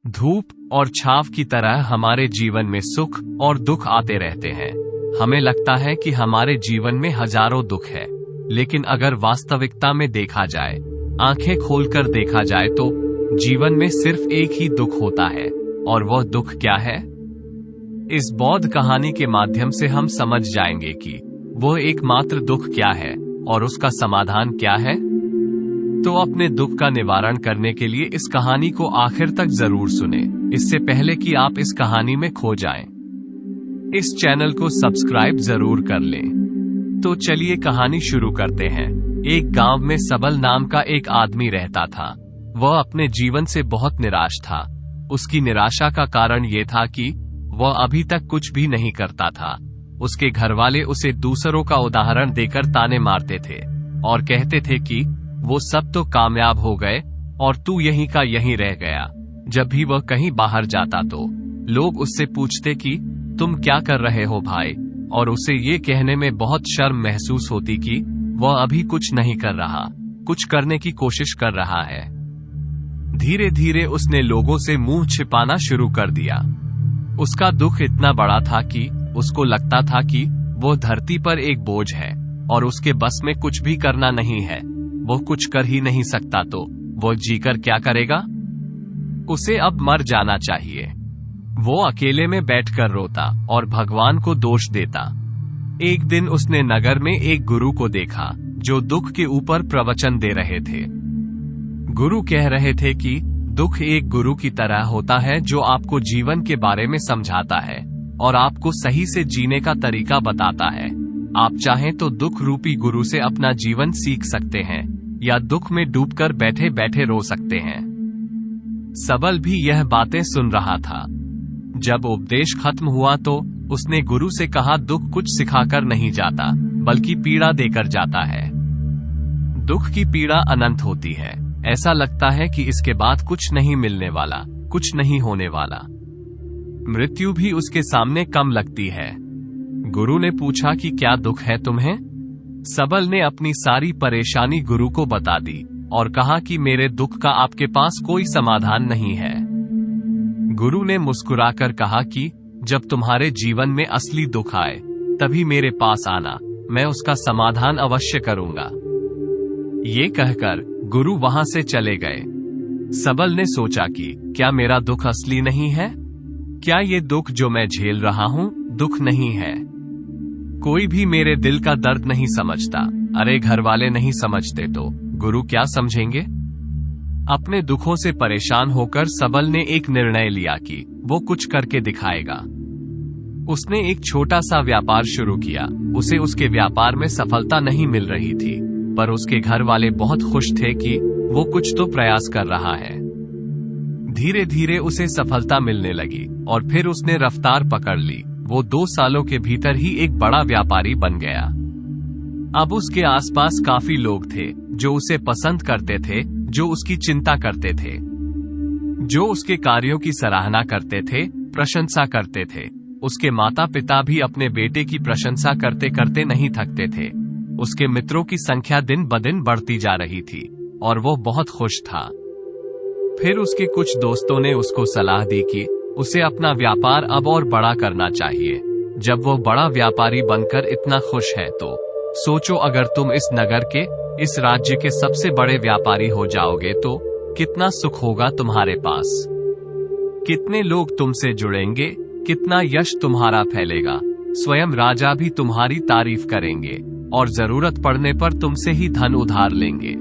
धूप और छाव की तरह हमारे जीवन में सुख और दुख आते रहते हैं। हमें लगता है कि हमारे जीवन में हजारों दुख है, लेकिन अगर वास्तविकता में देखा जाए, आंखें खोलकर देखा जाए तो जीवन में सिर्फ एक ही दुख होता है। और वह दुख क्या है? इस बौद्ध कहानी के माध्यम से हम समझ जाएंगे कि वह एकमात्र दुख क्या है और उसका समाधान क्या है। तो अपने दुख का निवारण करने के लिए इस कहानी को आखिर तक जरूर सुने, इससे पहले कि आप इस कहानी में खो जाएं। इस चैनल को सब्सक्राइब जरूर कर लें। तो चलिए कहानी शुरू करते हैं। एक गांव में सबल नाम का एक आदमी रहता था। वह अपने जीवन से बहुत निराश था। उसकी निराशा का कारण ये था कि वह अभी तक कुछ भी नहीं करता था। उसके घरवाले उसे दूसरों का उदाहरण देकर ताने मारते थे और कहते थे कि वो सब तो कामयाब हो गए और तू यहीं का यहीं रह गया। जब भी वह कहीं बाहर जाता तो लोग उससे पूछते कि तुम क्या कर रहे हो भाई, और उसे ये कहने में बहुत शर्म महसूस होती कि वह अभी कुछ नहीं कर रहा, कुछ करने की कोशिश कर रहा है। धीरे धीरे उसने लोगों से मुंह छिपाना शुरू कर दिया। उसका दुख इतना बड़ा था कि उसको लगता था कि वो धरती पर एक बोझ है और उसके बस में कुछ भी करना नहीं है। वो कुछ कर ही नहीं सकता तो वो जीकर क्या करेगा? उसे अब मर जाना चाहिए। वो अकेले में बैठकर रोता और भगवान को दोष देता। एक दिन उसने नगर में एक गुरु को देखा जो दुख के ऊपर प्रवचन दे रहे थे। गुरु कह रहे थे कि दुख एक गुरु की तरह होता है जो आपको जीवन के बारे में समझाता है और आपको सही से जीने का तरीका बताता है। आप चाहें तो दुख रूपी गुरु से अपना जीवन सीख सकते हैं या दुख में डूबकर बैठे बैठे रो सकते हैं। सबल भी यह बातें सुन रहा था। जब उपदेश खत्म हुआ तो उसने गुरु से कहा, दुख कुछ सिखाकर नहीं जाता बल्कि पीड़ा देकर जाता है। दुख की पीड़ा अनंत होती है। ऐसा लगता है कि इसके बाद कुछ नहीं मिलने वाला, कुछ नहीं होने वाला। मृत्यु भी उसके सामने कम लगती है। गुरु ने पूछा कि क्या दुख है तुम्हें? सबल ने अपनी सारी परेशानी गुरु को बता दी और कहा कि मेरे दुख का आपके पास कोई समाधान नहीं है। गुरु ने मुस्कुराकर कहा कि जब तुम्हारे जीवन में असली दुख आए तभी मेरे पास आना, मैं उसका समाधान अवश्य करूंगा। ये कहकर गुरु वहां से चले गए। सबल ने सोचा कि क्या मेरा दुख असली नहीं है? क्या ये दुख जो मैं झेल रहा हूं दुख नहीं है? कोई भी मेरे दिल का दर्द नहीं समझता। अरे घर वाले नहीं समझते तो गुरु क्या समझेंगे? अपने दुखों से परेशान होकर सबल ने एक निर्णय लिया कि वो कुछ करके दिखाएगा। उसने एक छोटा सा व्यापार शुरू किया। उसे उसके व्यापार में सफलता नहीं मिल रही थी, पर उसके घर वाले बहुत खुश थे कि वो कुछ तो प्रयास कर रहा है। धीरे धीरे उसे सफलता मिलने लगी और फिर उसने रफ्तार पकड़ ली। वो 2 सालों के भीतर ही एक बड़ा व्यापारी बन गया। अब उसके आसपास काफी लोग थे जो उसे पसंद करते थे, जो उसकी चिंता करते थे, जो उसके कार्यों की सराहना करते थे, प्रशंसा करते थे। उसके माता पिता भी अपने बेटे की प्रशंसा करते करते नहीं थकते थे। उसके मित्रों की संख्या दिन ब दिन बढ़ती जा रही थी और वो बहुत खुश था। फिर उसके कुछ दोस्तों ने उसको सलाह दी कि उसे अपना व्यापार अब और बड़ा करना चाहिए। जब वो बड़ा व्यापारी बनकर इतना खुश है तो सोचो, अगर तुम इस नगर के, इस राज्य के सबसे बड़े व्यापारी हो जाओगे तो कितना सुख होगा तुम्हारे पास, कितने लोग तुमसे जुड़ेंगे, कितना यश तुम्हारा फैलेगा। स्वयं राजा भी तुम्हारी तारीफ करेंगे और जरूरत पड़ने पर तुमसे ही धन उधार लेंगे।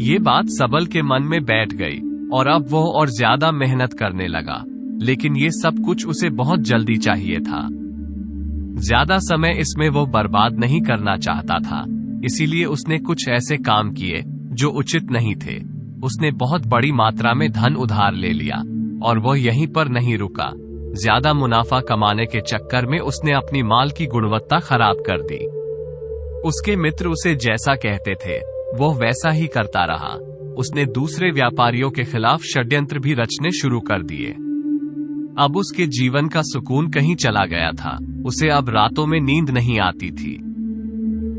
ये बात सबल के मन में बैठ गई और अब वो और ज्यादा मेहनत करने लगा, लेकिन ये सब कुछ उसे बहुत जल्दी चाहिए था। ज्यादा समय इसमें वो बर्बाद नहीं करना चाहता था, इसीलिए उसने कुछ ऐसे काम किए जो उचित नहीं थे। उसने बहुत बड़ी मात्रा में धन उधार ले लिया और वह यहीं पर नहीं रुका। ज्यादा मुनाफा कमाने के चक्कर में उसने अपनी माल की गुणवत्ता खराब कर दी। उसके मित्र उसे जैसा कहते थे वो वैसा ही करता रहा। उसने दूसरे व्यापारियों के खिलाफ षड्यंत्र भी रचने शुरू कर दिए। अब उसके जीवन का सुकून कहीं चला गया था। उसे अब रातों में नींद नहीं आती थी।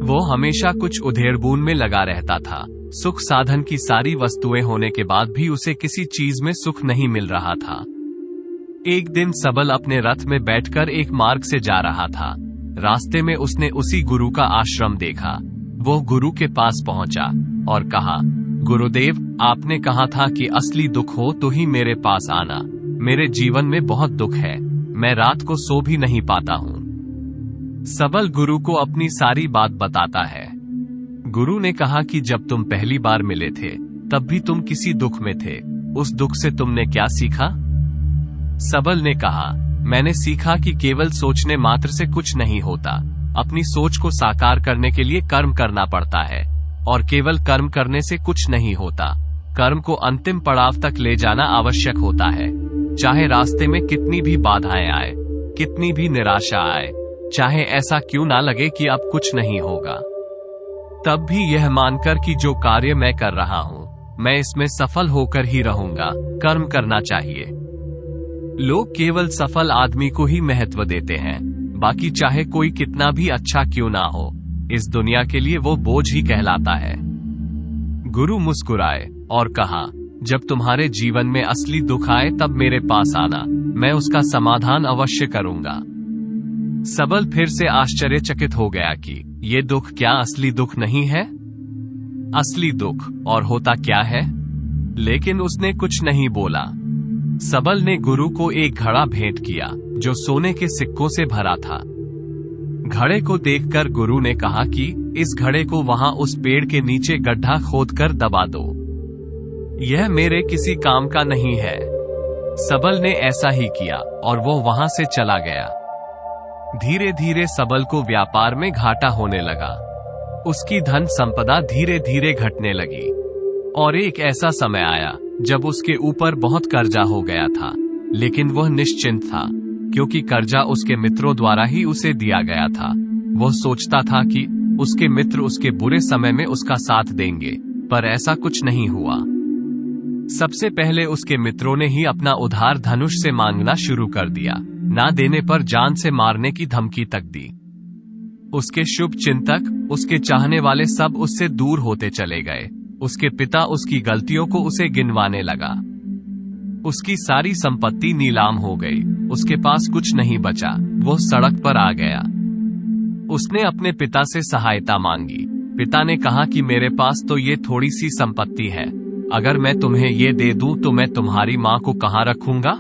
वो हमेशा कुछ उधेड़बुन में लगा रहता था। सुख साधन की सारी वस्तुएं होने के बाद भी उसे किसी चीज में सुख नहीं मिल रहा था। एक दिन सबल अपने रथ में बैठकर एक मार्ग से जा रहा था। रास्ते में उसने उसी गुरु का आश्रम देखा। वो गुरु के पास पहुंचा और कहा, गुरुदेव, आपने कहा था कि असली दुख हो तो ही मेरे पास आना। मेरे जीवन में बहुत दुख है, मैं रात को सो भी नहीं पाता हूँ। सबल गुरु को अपनी सारी बात बताता है। गुरु ने कहा कि जब तुम पहली बार मिले थे तब भी तुम किसी दुख में थे। उस दुख से तुमने क्या सीखा? सबल ने कहा, मैंने सीखा कि केवल सोचने मात्र से कुछ नहीं होता। अपनी सोच को साकार करने के लिए कर्म करना पड़ता है, और केवल कर्म करने से कुछ नहीं होता। कर्म को अंतिम पड़ाव तक ले जाना आवश्यक होता है। चाहे रास्ते में कितनी भी बाधाएं आए, कितनी भी निराशा आए, चाहे ऐसा क्यों ना लगे कि अब कुछ नहीं होगा, तब भी यह मानकर कि जो कार्य मैं कर रहा हूँ मैं इसमें सफल होकर ही रहूंगा, कर्म करना चाहिए। लोग केवल सफल आदमी को ही महत्व देते हैं, बाकी चाहे कोई कितना भी अच्छा क्यों ना हो, इस दुनिया के लिए वो बोझ ही कहलाता है। गुरु मुस्कुराए और कहा, जब तुम्हारे जीवन में असली दुख आए तब मेरे पास आना, मैं उसका समाधान अवश्य करूंगा। सबल फिर से आश्चर्यचकित हो गया कि ये दुख क्या असली दुख नहीं है? असली दुख और होता क्या है? लेकिन उसने कुछ नहीं बोला। सबल ने गुरु को एक घड़ा भेंट किया जो सोने के सिक्कों से भरा था। घड़े को देखकर गुरु ने कहा कि इस घड़े को वहां उस पेड़ के नीचे गड्ढा खोदकर दबा दो। यह मेरे किसी काम का नहीं है। सबल ने ऐसा ही किया और वो वहां से चला गया। धीरे धीरे सबल को व्यापार में घाटा होने लगा। उसकी धन संपदा धीरे धीरे घटने लगी और एक ऐसा समय आया जब उसके ऊपर बहुत कर्जा हो गया था, लेकिन वह निश्चिंत था क्योंकि कर्जा उसके मित्रों द्वारा ही उसे दिया गया था। वह सोचता था कि उसके मित्र उसके बुरे समय में उसका साथ देंगे, पर ऐसा कुछ नहीं हुआ। सबसे पहले उसके मित्रों ने ही अपना उधार धनुष से मांगना शुरू कर दिया, ना देने पर जान से मारने की धमकी तक दी। उसके शुभ चिंतक, उसके चाहने वाले सब उससे दूर होते चले गए। उसके पिता उसकी गलतियों को उसे गिनवाने लगा। उसकी सारी संपत्ति नीलाम हो गई, उसके पास कुछ नहीं बचा। वो सड़क पर आ गया। उसने अपने पिता से सहायता मांगी। पिता ने कहा कि मेरे पास तो ये थोड़ी सी संपत्ति है, अगर मैं तुम्हें ये दे दूं तो मैं तुम्हारी माँ को कहाँ रखूंगा?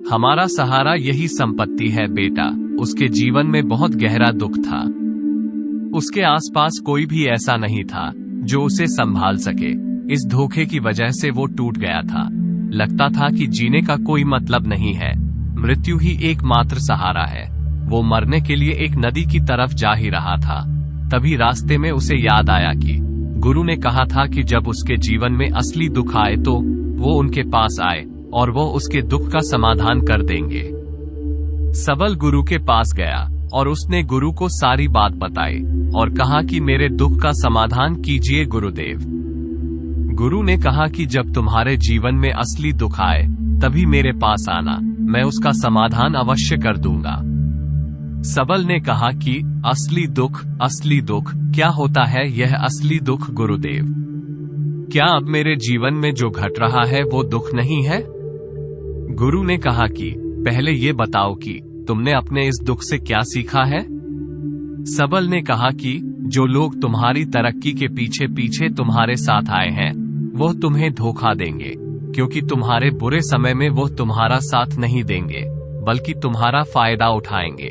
हमारा सहारा यही संपत्ति है बेटा। उसके जीवन में बहुत गहरा दुख था। उसके आसपास कोई भी ऐसा नहीं था जो उसे संभाल सके। इस धोखे की वजह से वो टूट गया था। लगता था कि जीने का कोई मतलब नहीं है, मृत्यु ही एकमात्र सहारा है। वो मरने के लिए एक नदी की तरफ जा ही रहा था, तभी रास्ते में उसे याद आया कि गुरु ने कहा था कि जब उसके जीवन में असली दुख आए तो वो उनके पास आए और वो उसके दुख का समाधान कर देंगे। सबल गुरु के पास गया और उसने गुरु को सारी बात बताई और कहा कि मेरे दुख का समाधान कीजिए गुरुदेव। गुरु ने कहा कि जब तुम्हारे जीवन में असली दुख आए तभी मेरे पास आना, मैं उसका समाधान अवश्य कर दूंगा। सबल ने कहा कि असली दुख क्या होता है? यह असली दुख गुरुदेव, क्या अब मेरे जीवन में जो घट रहा है वो दुख नहीं है? गुरु ने कहा कि पहले ये बताओ कि तुमने अपने इस दुख से क्या सीखा है? सबल ने कहा कि जो लोग तुम्हारी तरक्की के पीछे पीछे तुम्हारे साथ आए हैं वो तुम्हें धोखा देंगे, क्योंकि तुम्हारे बुरे समय में वो तुम्हारा साथ नहीं देंगे बल्कि तुम्हारा फायदा उठाएंगे।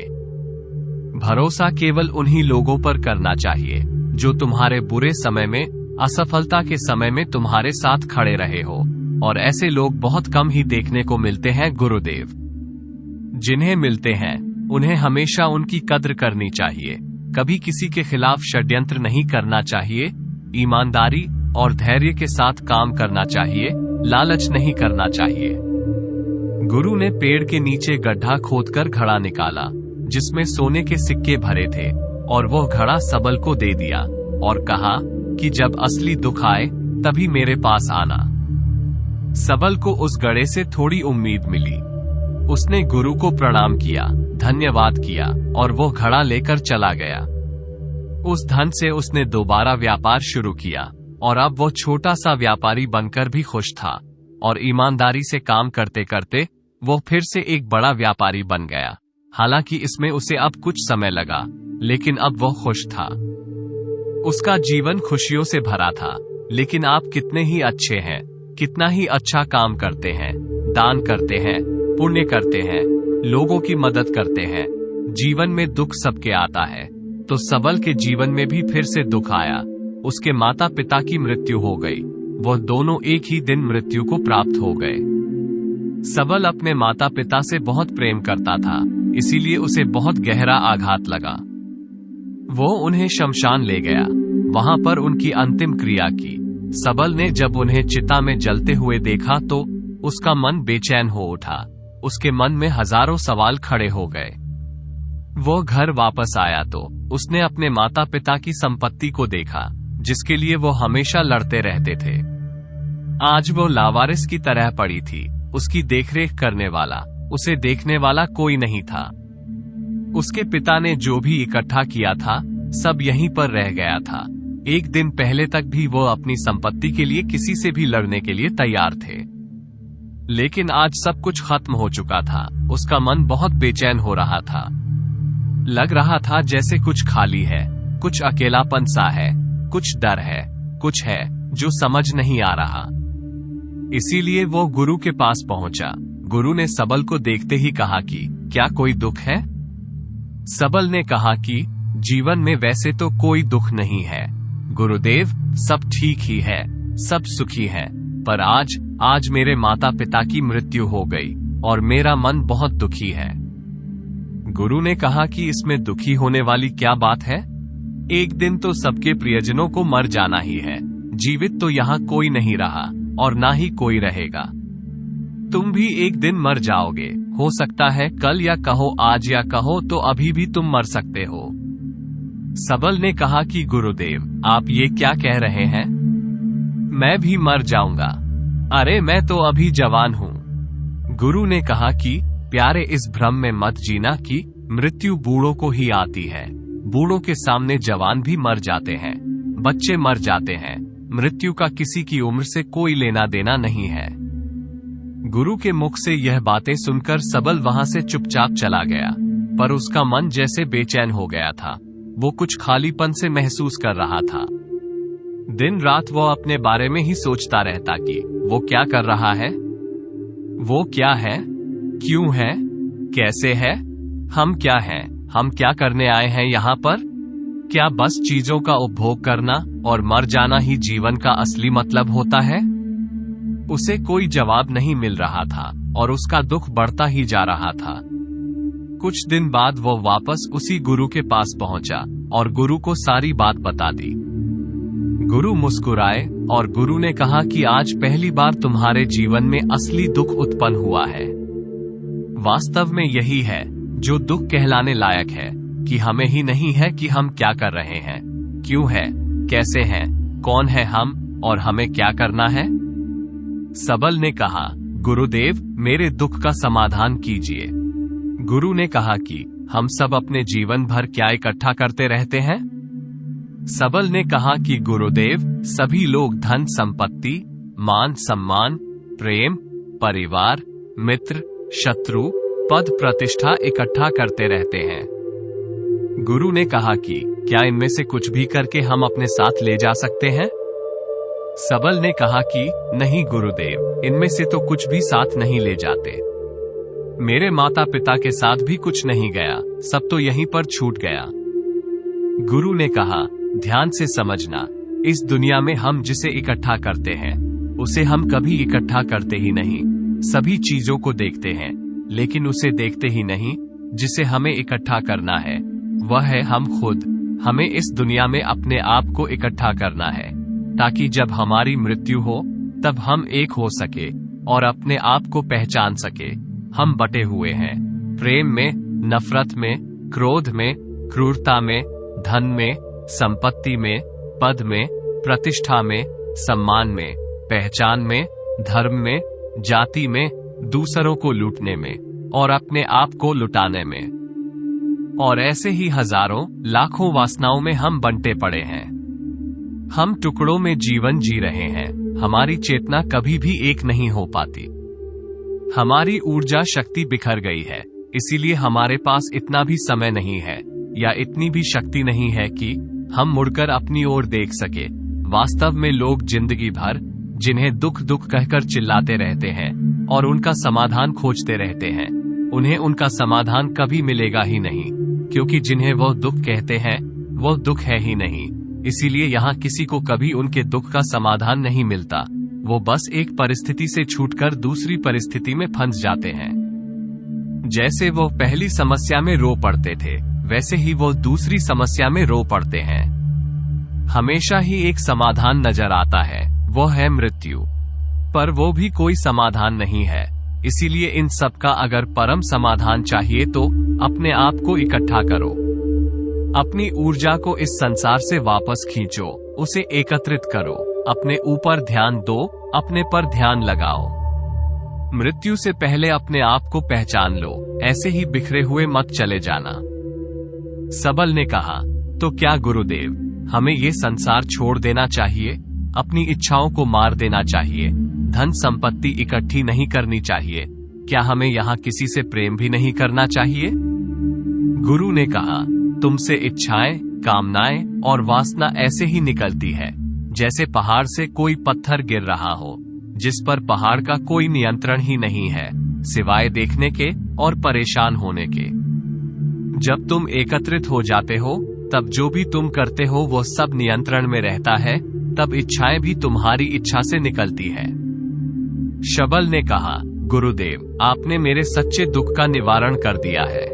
भरोसा केवल उन्हीं लोगों पर करना चाहिए जो तुम्हारे बुरे समय में, असफलता के समय में तुम्हारे साथ खड़े रहे हो, और ऐसे लोग बहुत कम ही देखने को मिलते हैं गुरुदेव। जिन्हें मिलते हैं उन्हें हमेशा उनकी कद्र करनी चाहिए। कभी किसी के खिलाफ षड्यंत्र नहीं करना चाहिए। ईमानदारी और धैर्य के साथ काम करना चाहिए, लालच नहीं करना चाहिए। गुरु ने पेड़ के नीचे गड्ढा खोदकर घड़ा निकाला जिसमें सोने के सिक्के भरे थे, और वो घड़ा सबल को दे दिया और कहा कि जब असली दुख आए तभी मेरे पास आना। सबल को उस घड़े से थोड़ी उम्मीद मिली। उसने गुरु को प्रणाम किया, धन्यवाद किया और वो घड़ा लेकर चला गया। उस धन से उसने दोबारा व्यापार शुरू किया और अब वो छोटा सा व्यापारी बनकर भी खुश था और ईमानदारी से काम करते करते वो फिर से एक बड़ा व्यापारी बन गया। हालांकि इसमें उसे अब कुछ समय लगा, लेकिन अब वो खुश था। उसका जीवन खुशियों से भरा था। लेकिन आप कितने ही अच्छे हैं, कितना ही अच्छा काम करते हैं, दान करते हैं, पुण्य करते हैं, लोगों की मदद करते हैं, जीवन में दुख सबके आता है। तो सबल के जीवन में भी फिर से दुख आया। उसके माता पिता की मृत्यु हो गई। वह दोनों एक ही दिन मृत्यु को प्राप्त हो गए। सबल अपने माता पिता से बहुत प्रेम करता था, इसीलिए उसे बहुत गहरा आघात लगा। वो उन्हें शमशान ले गया, वहां पर उनकी अंतिम क्रिया की। सबल ने जब उन्हें चिता में जलते हुए देखा तो उसका मन बेचैन हो उठा। उसके मन में हजारों सवाल खड़े हो गए। वो घर वापस आया तो उसने अपने माता पिता की संपत्ति को देखा, जिसके लिए वो हमेशा लड़ते रहते थे। आज वो लावारिस की तरह पड़ी थी। उसकी देखरेख करने वाला, उसे देखने वाला कोई नहीं था। उसके पिता ने जो भी इकट्ठा किया था सब यहीं पर रह गया था। एक दिन पहले तक भी वो अपनी संपत्ति के लिए किसी से भी लड़ने के लिए तैयार थे, लेकिन आज सब कुछ खत्म हो चुका था। उसका मन बहुत बेचैन हो रहा था। लग रहा था जैसे कुछ खाली है, कुछ अकेलापन सा है, कुछ डर है, कुछ है जो समझ नहीं आ रहा। इसीलिए वो गुरु के पास पहुंचा। गुरु ने सबल को देखते ही कहा कि क्या कोई दुख है? सबल ने कहा कि जीवन में वैसे तो कोई दुख नहीं है गुरुदेव, सब ठीक ही है, सब सुखी है, पर आज मेरे माता पिता की मृत्यु हो गई और मेरा मन बहुत दुखी है। गुरु ने कहा कि इसमें दुखी होने वाली क्या बात है? एक दिन तो सबके प्रियजनों को मर जाना ही है। जीवित तो यहाँ कोई नहीं रहा और ना ही कोई रहेगा। तुम भी एक दिन मर जाओगे। हो सकता है कल या कहो आज या कहो तो अभी भी तुम मर सकते हो। सबल ने कहा कि गुरुदेव, आप ये क्या कह रहे हैं? मैं भी मर जाऊंगा। अरे मैं तो अभी जवान हूँ। गुरु ने कहा कि प्यारे, इस भ्रम में मत जीना कि मृत्यु बूढ़ों को ही आती है। बूढ़ों के सामने जवान भी मर जाते हैं, बच्चे मर जाते हैं। मृत्यु का किसी की उम्र से कोई लेना देना नहीं है। गुरु के मुख से यह बातें सुनकर सबल वहां से चुपचाप चला गया, पर उसका मन जैसे बेचैन हो गया था। वो कुछ खालीपन से महसूस कर रहा था। दिन रात वो अपने बारे में ही सोचता रहता कि वो क्या कर रहा है, वो क्या है, क्यों है, कैसे है, हम क्या हैं, हम क्या करने आए हैं यहाँ पर? क्या बस चीजों का उपभोग करना और मर जाना ही जीवन का असली मतलब होता है? उसे कोई जवाब नहीं मिल रहा था और उसका दुख बढ़ता ही जा रहा था। कुछ दिन बाद वो वापस उसी गुरु के पास पहुंचा और गुरु को सारी बात बता दी। गुरु मुस्कुराए और गुरु ने कहा कि आज पहली बार तुम्हारे जीवन में असली दुख उत्पन्न हुआ है। वास्तव में यही है जो दुख कहलाने लायक है कि हमें ही नहीं है कि हम क्या कर रहे हैं, क्यों है, कैसे हैं, कौन है हम और हमें क्या करना है। सबल ने कहा, गुरुदेव, मेरे दुख का समाधान कीजिए। गुरु ने कहा कि हम सब अपने जीवन भर क्या इकट्ठा करते रहते हैं? सबल ने कहा कि गुरुदेव, सभी लोग धन संपत्ति, मान सम्मान, प्रेम, परिवार, मित्र, शत्रु, पद प्रतिष्ठा इकट्ठा करते रहते हैं। गुरु ने कहा कि क्या इनमें से कुछ भी करके हम अपने साथ ले जा सकते हैं? सबल ने कहा कि नहीं गुरुदेव, इनमें से तो कुछ भी साथ नहीं ले जाते। मेरे माता पिता के साथ भी कुछ नहीं गया, सब तो यहीं पर छूट गया। गुरु ने कहा, ध्यान से समझना, इस दुनिया में हम जिसे इकट्ठा करते हैं उसे हम कभी इकट्ठा करते ही नहीं। सभी चीजों को देखते हैं लेकिन उसे देखते ही नहीं जिसे हमें इकट्ठा करना है, वह है हम खुद। हमें इस दुनिया में अपने आप को इकट्ठा करना है ताकि जब हमारी मृत्यु हो तब हम एक हो सके और अपने आप को पहचान सके। हम बटे हुए हैं, प्रेम में, नफरत में, क्रोध में, क्रूरता में, धन में, संपत्ति में, पद में, प्रतिष्ठा में, सम्मान में, पहचान में, धर्म में, जाति में, दूसरों को लूटने में और अपने आप को लुटाने में। और ऐसे ही हजारों लाखों वासनाओं में हम बंटे पड़े हैं। हम टुकड़ों में जीवन जी रहे हैं। हमारी चेतना कभी भी एक नहीं हो पाती। हमारी ऊर्जा शक्ति बिखर गई है, इसीलिए हमारे पास इतना भी समय नहीं है या इतनी भी शक्ति नहीं है कि हम मुड़कर अपनी ओर देख सके। वास्तव में लोग जिंदगी भर जिन्हें दुख दुख कहकर चिल्लाते रहते हैं और उनका समाधान खोजते रहते हैं, उन्हें उनका समाधान कभी मिलेगा ही नहीं, क्योंकि जिन्हें वह दुख कहते हैं वह दुख है ही नहीं। इसीलिए यहाँ किसी को कभी उनके दुख का समाधान नहीं मिलता। वो बस एक परिस्थिति से छूटकर दूसरी परिस्थिति में फंस जाते हैं। जैसे वो पहली समस्या में रो पड़ते थे, वैसे ही वो दूसरी समस्या में रो पड़ते हैं। हमेशा ही एक समाधान नजर आता है, वो है मृत्यु। पर वो भी कोई समाधान नहीं है। इसीलिए इन सब का अगर परम समाधान चाहिए तो अपने आप को इकट्ठा करो। अपनी ऊर्जा को इस संसार से वापस खींचो, उसे एकत्रित करो, अपने ऊपर ध्यान दो, अपने पर ध्यान लगाओ। मृत्यु से पहले अपने आप को पहचान लो, ऐसे ही बिखरे हुए मत चले जाना। सबल ने कहा, तो क्या गुरुदेव, हमें ये संसार छोड़ देना चाहिए? अपनी इच्छाओं को मार देना चाहिए? धन संपत्ति इकट्ठी नहीं करनी चाहिए? क्या हमें यहाँ किसी से प्रेम भी नहीं करना चाहिए? गुरु ने कहा, तुमसे इच्छाएं, कामनाएं और वासना ऐसे ही निकलती है जैसे पहाड़ से कोई पत्थर गिर रहा हो, जिस पर पहाड़ का कोई नियंत्रण ही नहीं है सिवाय देखने के और परेशान होने के। जब तुम एकत्रित हो जाते हो तब जो भी तुम करते हो वो सब नियंत्रण में रहता है, तब इच्छाएं भी तुम्हारी इच्छा से निकलती है। शबल ने कहा, गुरुदेव, आपने मेरे सच्चे दुख का निवारण कर दिया है।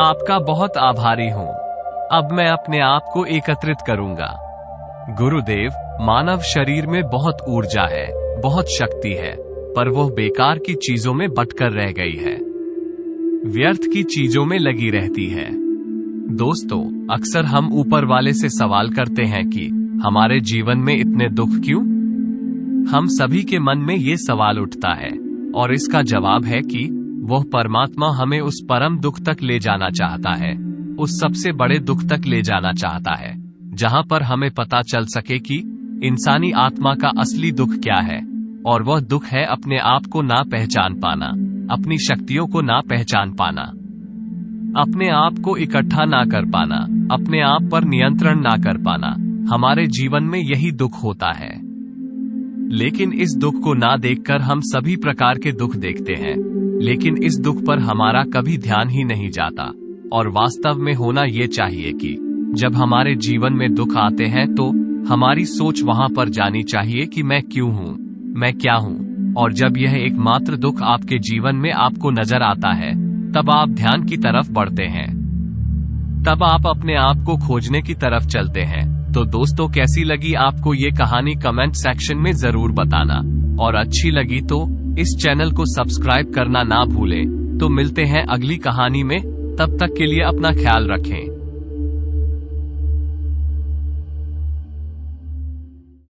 आपका बहुत आभारी हूँ। अब मैं अपने आप को एकत्रित करूंगा। गुरुदेव, मानव शरीर में बहुत ऊर्जा है, बहुत शक्ति है, पर वह बेकार की चीजों में बटकर रह गई है, व्यर्थ की चीजों में लगी रहती है। दोस्तों, अक्सर हम ऊपर वाले से सवाल करते हैं कि हमारे जीवन में इतने दुख क्यों? हम सभी के मन में ये सवाल उठता है और इसका जवाब है कि वह परमात्मा हमें उस परम दुख तक ले जाना चाहता है, उस सबसे बड़े दुख तक ले जाना चाहता है, जहां पर हमें पता चल सके कि इंसानी आत्मा का असली दुख क्या है। और वह दुख है अपने आप को ना पहचान पाना, अपनी शक्तियों को ना पहचान पाना, अपने आप को इकट्ठा ना कर पाना, अपने आप पर नियंत्रण ना कर पाना। हमारे जीवन में यही दुख होता है। लेकिन इस दुख को ना देखकर हम सभी प्रकार के दुख देखते हैं, लेकिन इस दुख पर हमारा कभी ध्यान ही नहीं जाता। और वास्तव में होना ये चाहिए कि जब हमारे जीवन में दुख आते हैं तो हमारी सोच वहां पर जानी चाहिए कि मैं क्यों हूं, मैं क्या हूं। और जब यह एकमात्र दुख आपके जीवन में आपको नजर आता है, तब आप ध्यान की तरफ बढ़ते हैं, तब आप अपने आप को खोजने की तरफ चलते हैं। तो दोस्तों, कैसी लगी आपको ये कहानी कमेंट सेक्शन में जरूर बताना, और अच्छी लगी तो इस चैनल को सब्सक्राइब करना ना भूलें। तो मिलते हैं अगली कहानी में, तब तक के लिए अपना ख्याल रखें।